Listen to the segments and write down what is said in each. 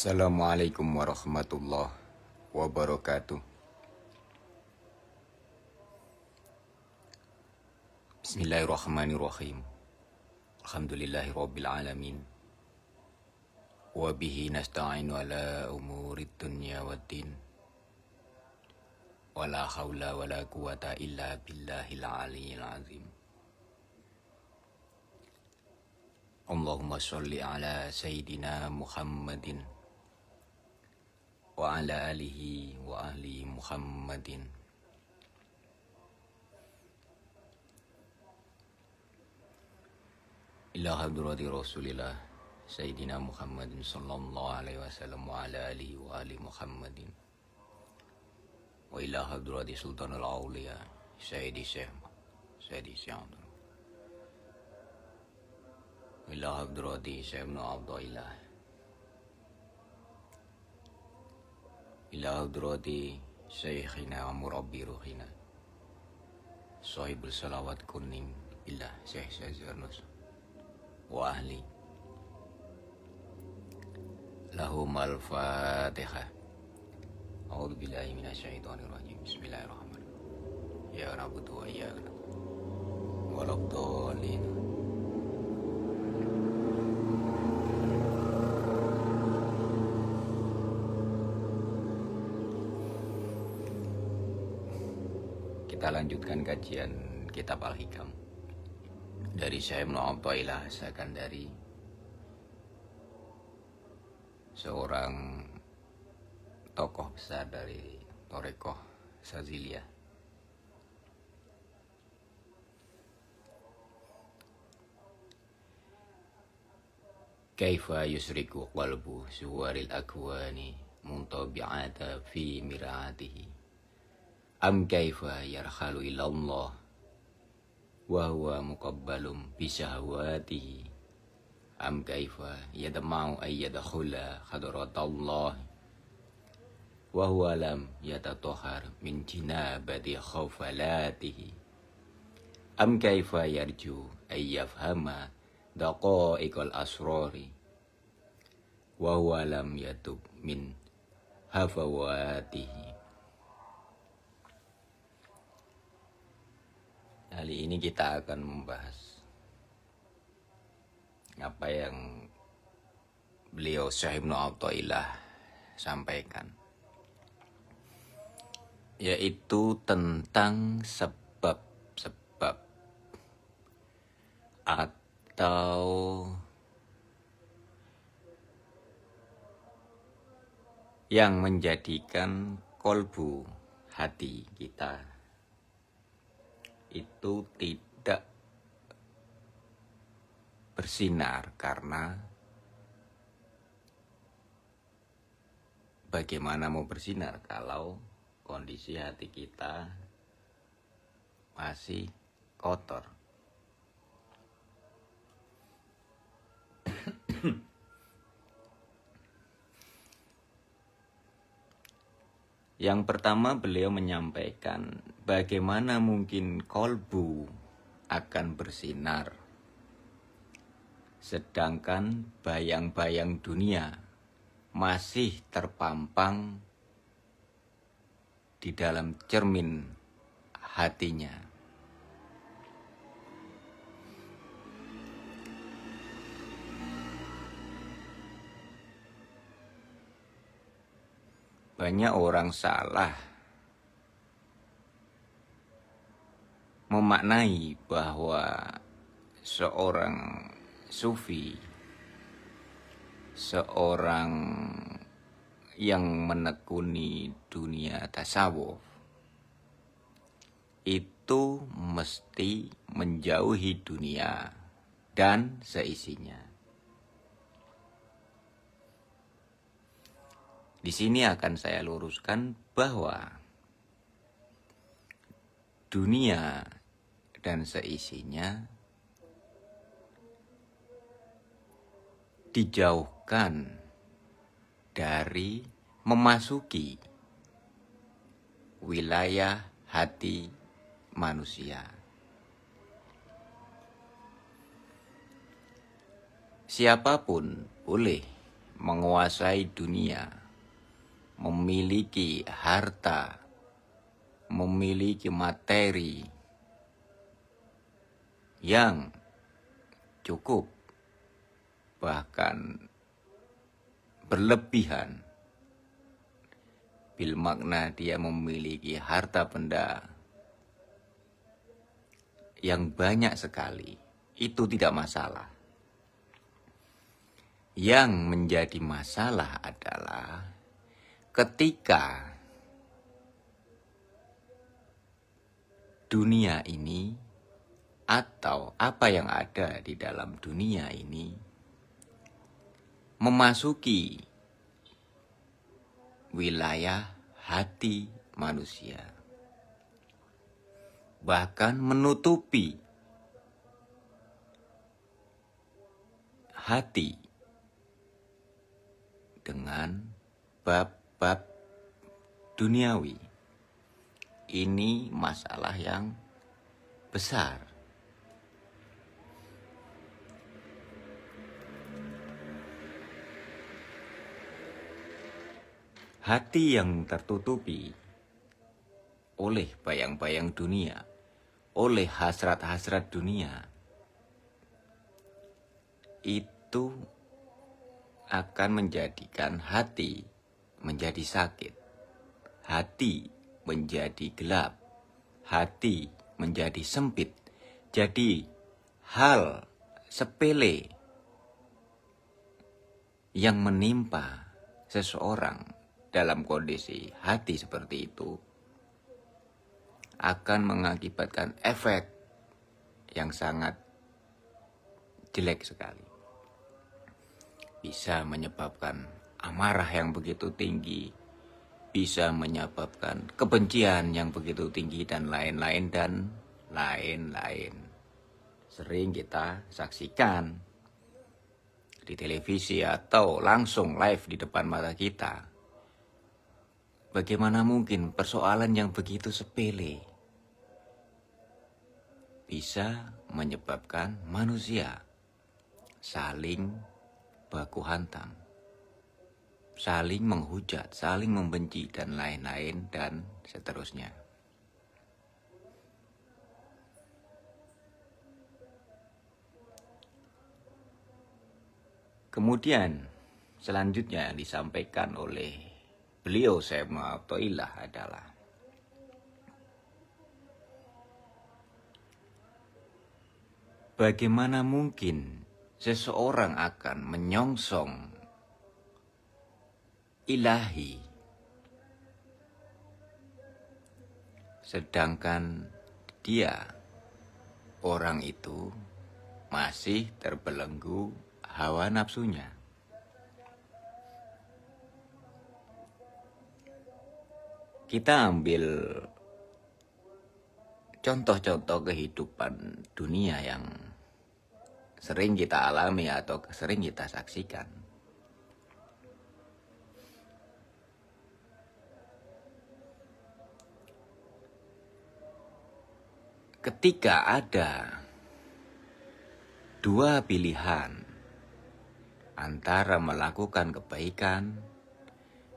Assalamualaikum warahmatullahi wabarakatuh. Bismillahirrahmanirrahim. Alhamdulillahirabbil alamin. Wa bihi nasta'inu ala umurid dunya waddin. Wala haula wala quwata illa billahil aliyyil azim. Allahumma sholli ala sayyidina Muhammadin wa ala alihi wa ahli Muhammadin. Ila hadrati Rasulillah Sayyidina Muhammadin sallallahu alaihi wasallam wa ala alihi wa ahli Muhammadin. Wa ila hadrati Sultanul Auliya Sayyidi Syekh Abdul. Wa ila hadrati Syekh Ibnu Abdullah. Ila hadrati Syekhina wa murabbi ruhina Sahibul salawat kuning billah Syekh Syazarnus wa ahli. Lahum al-Fatihah. A'udzu billahi minasyaitonir rajim. Bismillahirrahmanirrahim. Ya na'budu wa iyyaka nasta'in. Waladdallin. Kita lanjutkan kajian kitab Al-Hikam dari Syekh Ibnu Athaillah Sakandari, seorang tokoh besar dari Thariqah Saziliyah. Kaifa yusriku qalbu suwaril akwani muntabi'ata fi mir'atihi am kaifa yarhalu ilallah wa huwa muqabbalum bi syahwatihi am kaifa yadma'u ay yadkhula hadratallah wa huwa lam yatatahhar min jinabati khawfalatihi am kaifa yarju ay yafhama daqa'iqal asrari wa huwa lam yatub min hafawatihi. Kali ini kita akan membahas apa yang beliau Syekh Ibnu Athaillah sampaikan, yaitu tentang sebab-sebab atau yang menjadikan kolbu hati kita itu tidak bersinar, karena bagaimana mau bersinar kalau kondisi hati kita masih kotor. Yang pertama, beliau menyampaikan bagaimana mungkin kolbu akan bersinar sedangkan bayang-bayang dunia masih terpampang di dalam cermin hatinya. Banyak orang salah memaknai bahwa seorang sufi, seorang yang menekuni dunia tasawuf, itu mesti menjauhi dunia dan seisinya. Di sini akan saya luruskan bahwa dunia dan seisinya dijauhkan dari memasuki wilayah hati manusia. Siapapun boleh menguasai dunia, memiliki harta, memiliki materi yang cukup, bahkan berlebihan. Bil makna dia memiliki harta benda yang banyak sekali, itu tidak masalah. Yang menjadi masalah adalah ketika dunia ini atau apa yang ada di dalam dunia ini memasuki wilayah hati manusia, bahkan menutupi hati dengan bab-bab duniawi. Ini masalah yang besar. Hati yang tertutupi oleh bayang-bayang dunia, oleh hasrat-hasrat dunia, itu akan menjadikan hati menjadi sakit, hati menjadi gelap, hati menjadi sempit. Jadi hal sepele yang menimpa seseorang dalam kondisi hati seperti itu akan mengakibatkan efek yang sangat jelek sekali. Bisa menyebabkan amarah yang begitu tinggi, bisa menyebabkan kebencian yang begitu tinggi, dan lain-lain dan lain-lain. Sering kita saksikan di televisi atau langsung live di depan mata kita. Bagaimana mungkin persoalan yang begitu sepele bisa menyebabkan manusia saling baku hantam, saling menghujat, saling membenci, dan lain-lain dan seterusnya. Kemudian selanjutnya disampaikan oleh beliau Syekh Mu'athaillah adalah bagaimana mungkin seseorang akan menyongsong ilahi sedangkan dia, orang itu, masih terbelenggu hawa nafsunya. Kita ambil contoh-contoh kehidupan dunia yang sering kita alami atau sering kita saksikan. Ketika ada dua pilihan antara melakukan kebaikan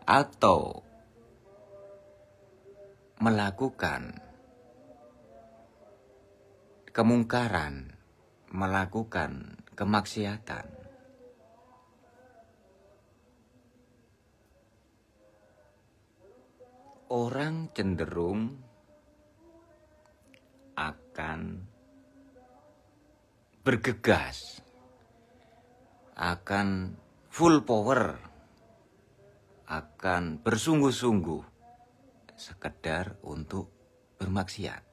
atau melakukan kemungkaran, melakukan kemaksiatan, orang cenderung akan bergegas, akan full power, akan bersungguh-sungguh sekedar untuk bermaksiat.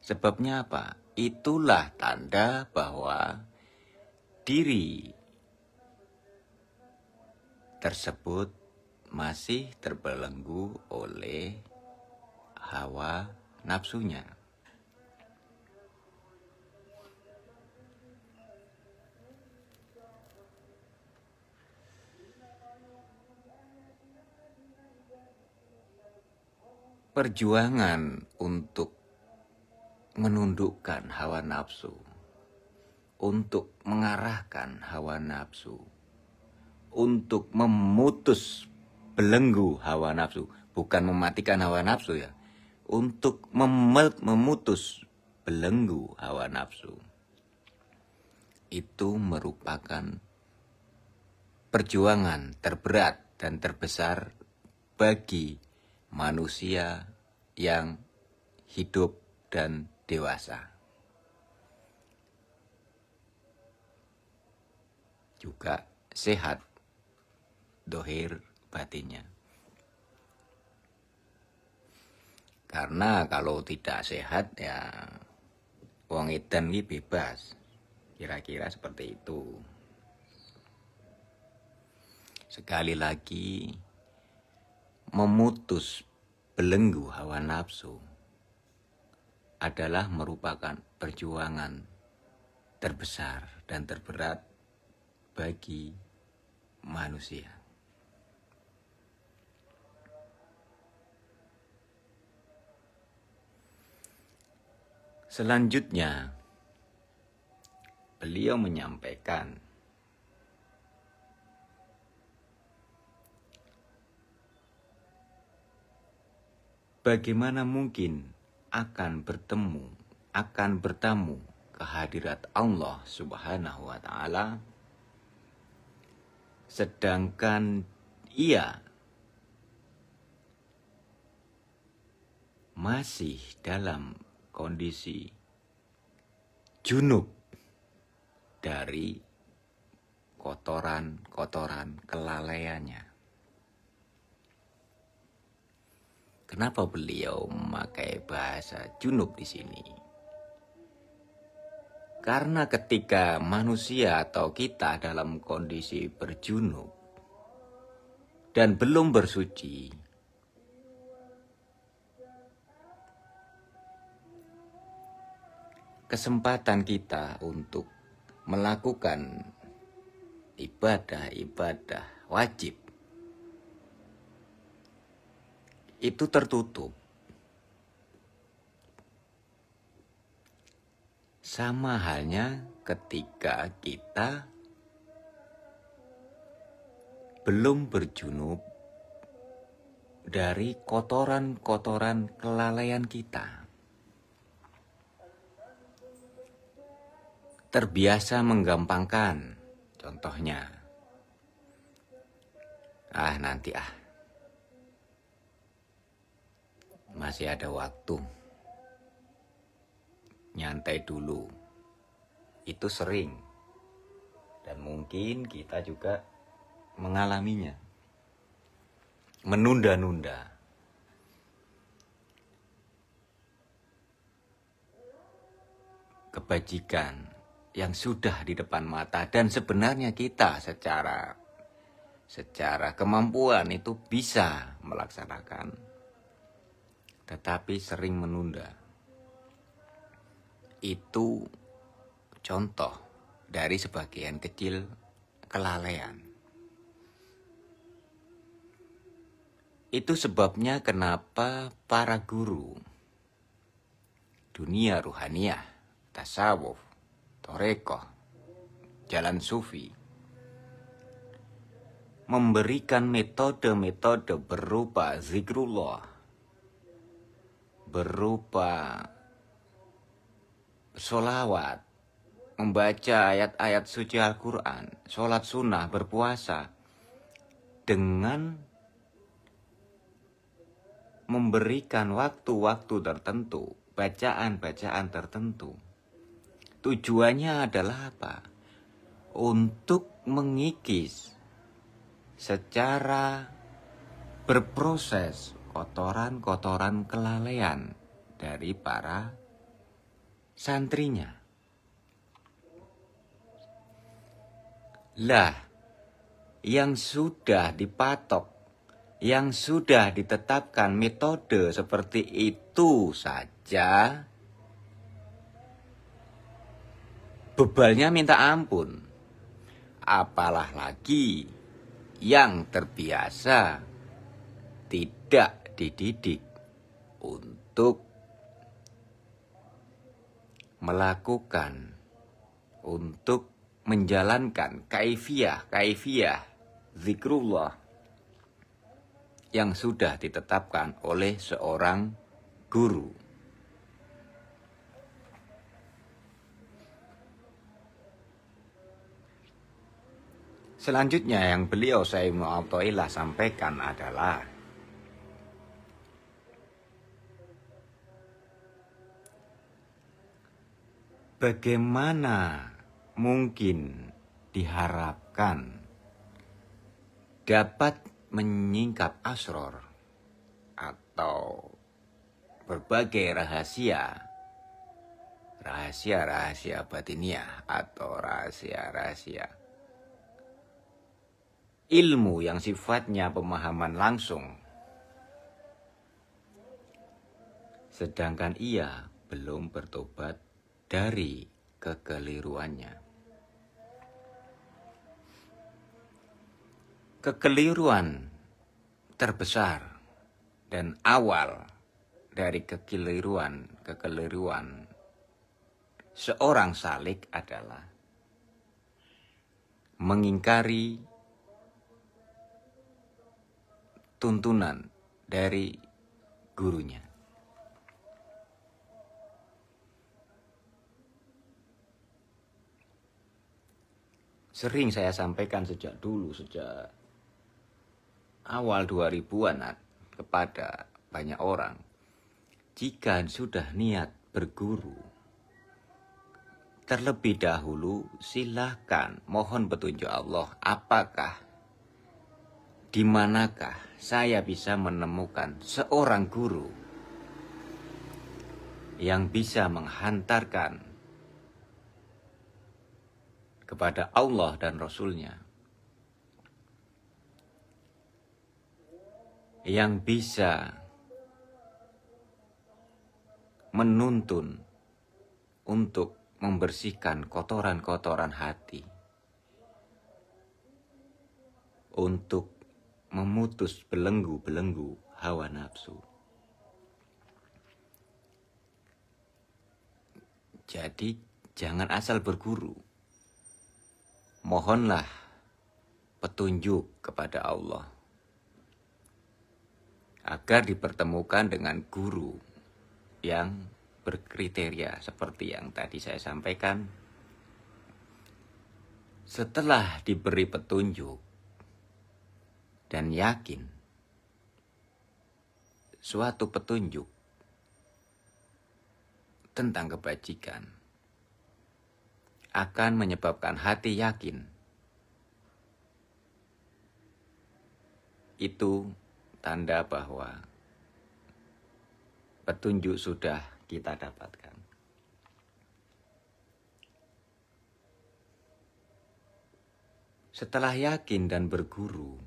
Sebabnya apa? Itulah tanda bahwa diri tersebut masih terbelenggu oleh hawa nafsunya. Perjuangan untuk menundukkan hawa nafsu, untuk mengarahkan hawa nafsu, untuk memutus belenggu hawa nafsu, bukan mematikan hawa nafsu ya, untuk memutus belenggu hawa nafsu. Itu merupakan perjuangan terberat dan terbesar bagi manusia yang hidup dan dewasa. Juga sehat dohir batinnya. Karena kalau tidak sehat ya wong edan ini bebas. Kira-kira seperti itu. Sekali lagi, memutus belenggu hawa nafsu adalah merupakan perjuangan terbesar dan terberat bagi manusia. Selanjutnya, beliau menyampaikan bagaimana mungkin akan bertamu kehadirat Allah Subhanahu wa Ta'ala, sedangkan ia masih dalam kondisi junub dari kotoran-kotoran kelalaiannya. Kenapa beliau memakai bahasa junub di sini? Karena ketika manusia atau kita dalam kondisi berjunub dan belum bersuci, kesempatan kita untuk melakukan ibadah-ibadah wajib itu tertutup. Sama halnya ketika kita belum berjunub dari kotoran-kotoran kelalaian kita. Terbiasa menggampangkan, contohnya, nanti masih ada waktu, nyantai dulu. Itu sering, dan mungkin kita juga mengalaminya, menunda-nunda. Kebajikan yang sudah di depan mata dan sebenarnya kita secara kemampuan itu bisa melaksanakan, tetapi sering menunda. Itu contoh dari sebagian kecil kelalaian. Itu sebabnya kenapa para guru dunia ruhaniyah, tasawuf, torekoh, jalan sufi memberikan metode-metode berupa zikrullah, berupa sholawat, membaca ayat-ayat suci Al-Quran, sholat sunnah, berpuasa, dengan memberikan waktu-waktu tertentu, bacaan-bacaan tertentu. Tujuannya adalah apa? Untuk mengikis secara berproses kotoran-kotoran kelalaian dari para santrinya. Lah, yang sudah dipatok, yang sudah ditetapkan metode seperti itu saja, bebalnya minta ampun. Apalah lagi yang terbiasa tidak dididik untuk melakukan, untuk menjalankan kaifiyah zikrullah yang sudah ditetapkan oleh seorang guru. Selanjutnya yang beliau Syekh Ibnu Athaillah sampaikan adalah bagaimana mungkin diharapkan dapat menyingkap asror atau berbagai rahasia batiniah atau rahasia ilmu yang sifatnya pemahaman langsung, sedangkan ia belum bertobat dari kekeliruannya. Kekeliruan terbesar dan awal dari kekeliruan seorang salik adalah mengingkari tuntunan dari gurunya. Sering saya sampaikan sejak awal 2000-an kepada banyak orang, jika sudah niat berguru, terlebih dahulu silahkan mohon petunjuk Allah, apakah, di manakah saya bisa menemukan seorang guru yang bisa menghantarkan kepada Allah dan Rasul-Nya, yang bisa menuntun untuk membersihkan kotoran-kotoran hati, untuk memutus belenggu-belenggu hawa nafsu. Jadi jangan asal berguru. Mohonlah petunjuk kepada Allah agar dipertemukan dengan guru yang berkriteria seperti yang tadi saya sampaikan. Setelah diberi petunjuk dan yakin suatu petunjuk tentang kebajikan akan menyebabkan hati yakin, itu tanda bahwa petunjuk sudah kita dapatkan. Setelah yakin dan berguru,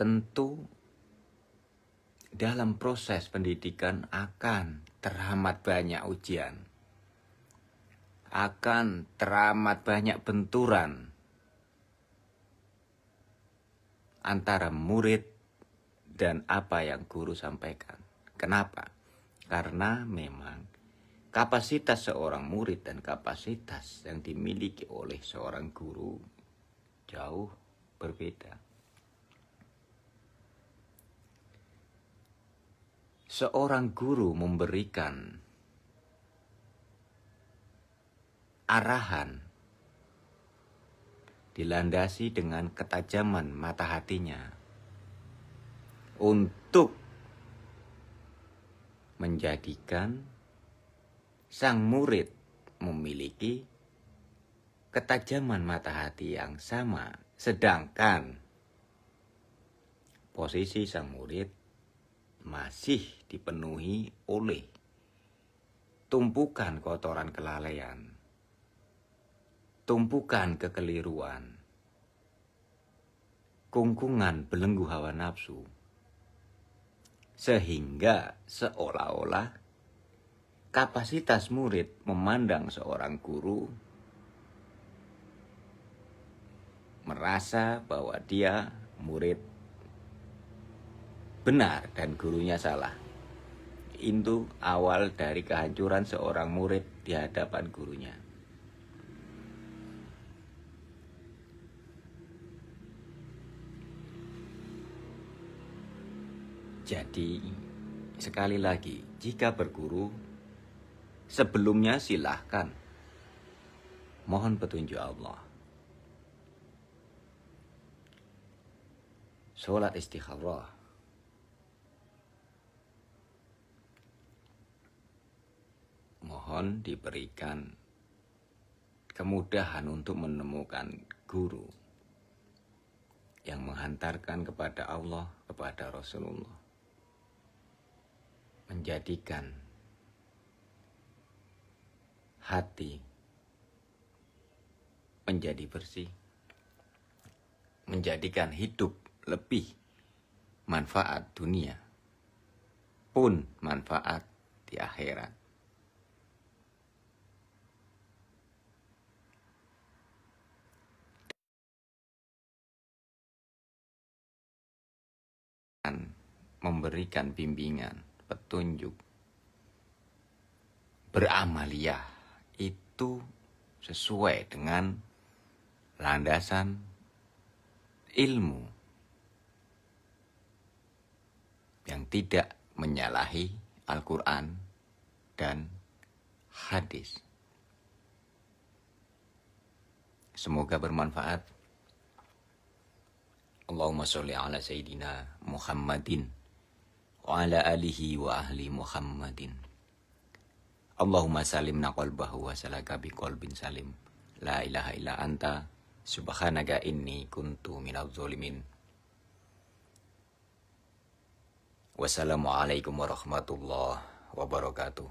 tentu dalam proses pendidikan akan teramat banyak ujian, akan teramat banyak benturan antara murid dan apa yang guru sampaikan. Kenapa? Karena memang kapasitas seorang murid dan kapasitas yang dimiliki oleh seorang guru jauh berbeda. Seorang guru memberikan arahan dilandasi dengan ketajaman mata hatinya untuk menjadikan sang murid memiliki ketajaman mata hati yang sama, sedangkan posisi sang murid masih dipenuhi oleh tumpukan kotoran kelalaian, tumpukan kekeliruan, kungkungan belenggu hawa nafsu, sehingga seolah-olah kapasitas murid memandang seorang guru merasa bahwa dia murid benar dan gurunya salah. Itu awal dari kehancuran seorang murid di hadapan gurunya. Jadi, sekali lagi, jika berguru, sebelumnya silahkan mohon petunjuk Allah. Sholat istikharah. Mohon diberikan kemudahan untuk menemukan guru yang menghantarkan kepada Allah, kepada Rasulullah. Menjadikan hati menjadi bersih. Menjadikan hidup lebih manfaat dunia pun manfaat di akhirat. Dan memberikan bimbingan, petunjuk, beramaliyah itu sesuai dengan landasan ilmu yang tidak menyalahi Al-Quran dan hadis. Semoga bermanfaat. Allahumma sholli ala Sayyidina Muhammadin wa ala alihi wa ahli Muhammadin. Allahumma salimna qalbahu wa salaka biqalbin salim. La ilaha illa anta subhanaka inni kuntu minadz zalimin. Wassalamualaikum warahmatullahi wabarakatuh.